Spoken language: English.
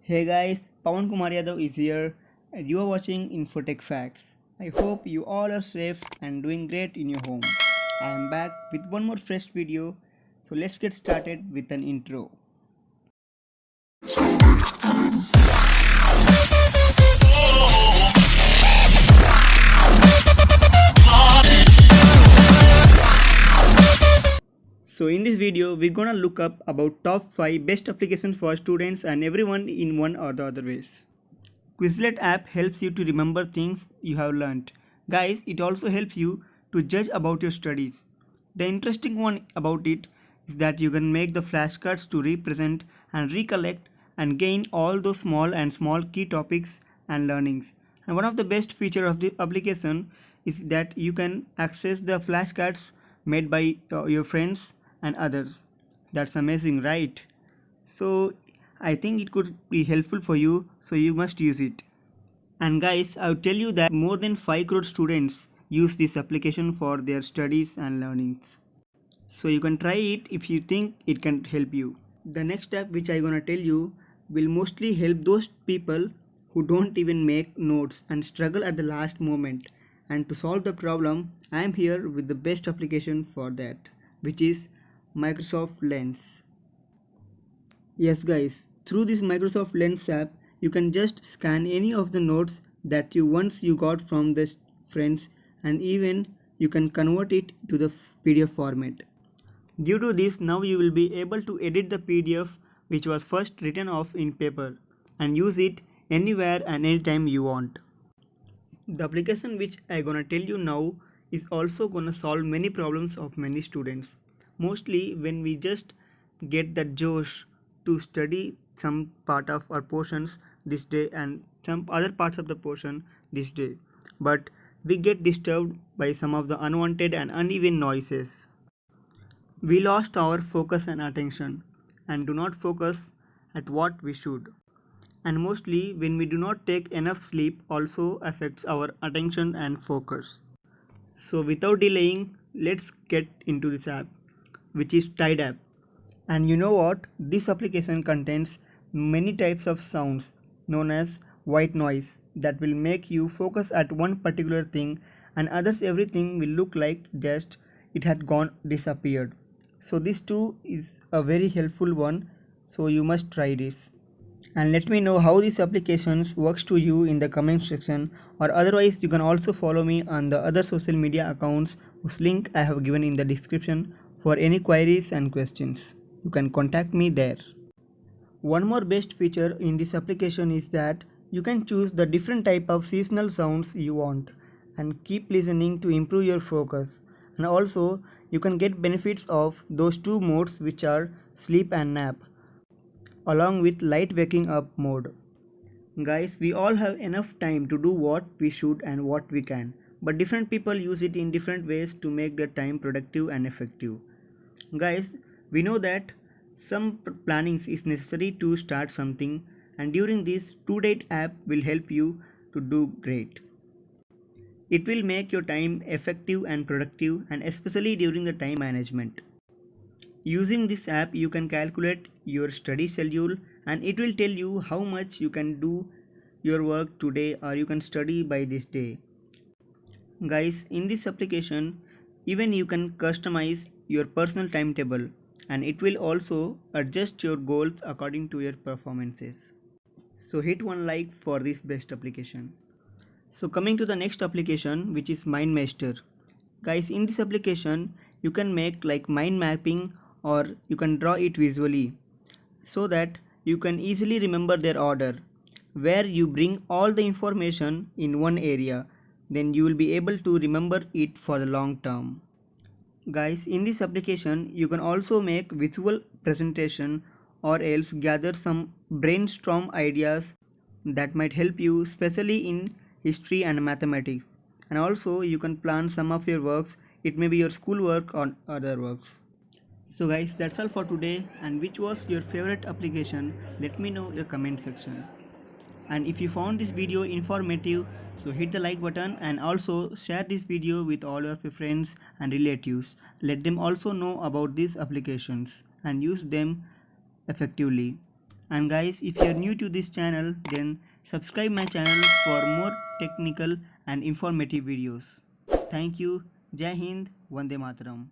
Hey guys, Pawan Kumar Yadav is here and you are watching Infotech Facts. I hope you all are safe and doing great in your home. I am back with one more fresh video, so let's get started with an intro. So in this video, we're gonna look up about top 5 best applications for students and everyone in one or the other ways. Quizlet app helps you to remember things you have learned. Guys, it also helps you to judge about your studies. The interesting one about it is that you can make the flashcards to represent and recollect and gain all those small key topics and learnings. And one of the best feature of the application is that you can access the flashcards made by your friends and others. That's amazing, right? So I think it could be helpful for you, so you must use it. And guys, I will tell you that more than 5 crore students use this application for their studies and learnings. So you can try it if you think it can help you. The next step which I gonna tell you will mostly help those people who don't even make notes and struggle at the last moment. And to solve the problem, I am here with the best application for that, which is Microsoft Lens. Yes guys, through this Microsoft Lens app, you can just scan any of the notes that you got from the friends, and even you can convert it to the PDF format. Due to this, now you will be able to edit the PDF which was first written off in paper and use it anywhere and anytime you want. The application which I gonna tell you now is also gonna solve many problems of many students. Mostly when we just get that josh to study some part of our portions this day and some other parts of the portion this day, but we get disturbed by some of the unwanted and uneven noises. We lost our focus and attention and do not focus at what we should. And mostly when we do not take enough sleep also affects our attention and focus. So without delaying, let's get into this app, which is Tide app. And you know what? This application contains many types of sounds known as white noise that will make you focus at one particular thing, and others everything will look like just it had gone disappeared. So this too is a very helpful one, so you must try this. And let me know how these applications works to you in the comment section, or otherwise you can also follow me on the other social media accounts whose link I have given in the description for any queries and questions. You can contact me there. One more best feature in this application is that you can choose the different type of seasonal sounds you want and keep listening to improve your focus. And also you can get benefits of those two modes, which are sleep and nap, along with light waking up mode. Guys, we all have enough time to do what we should and what we can, but different people use it in different ways to make their time productive and effective. Guys, we know that some plannings is necessary to start something, and during this To-Date app will help you to do great. It will make your time effective and productive, and especially during the time management. Using this app you can calculate your study schedule and it will tell you how much you can do your work today or you can study by this day. Guys, in this application even you can customize your personal timetable and it will also adjust your goals according to your performances. So hit one like for this best application. So coming to the next application, which is MindMaster. Guys, in this application you can make like mind mapping or you can draw it visually so that you can easily remember their order, where you bring all the information in one area, then you will be able to remember it for the long term. Guys, in this application you can also make visual presentation or else gather some brainstorm ideas that might help you, especially in history and mathematics. And also you can plan some of your works, it may be your school work or other works. So guys, that's all for today, and which was your favorite application, let me know in the comment section. And if you found this video informative, so hit the like button and also share this video with all of your friends and relatives. Let them also know about these applications and use them effectively. And guys, if you are new to this channel, then subscribe my channel for more technical and informative videos. Thank you. Jai Hind. Vande Mataram.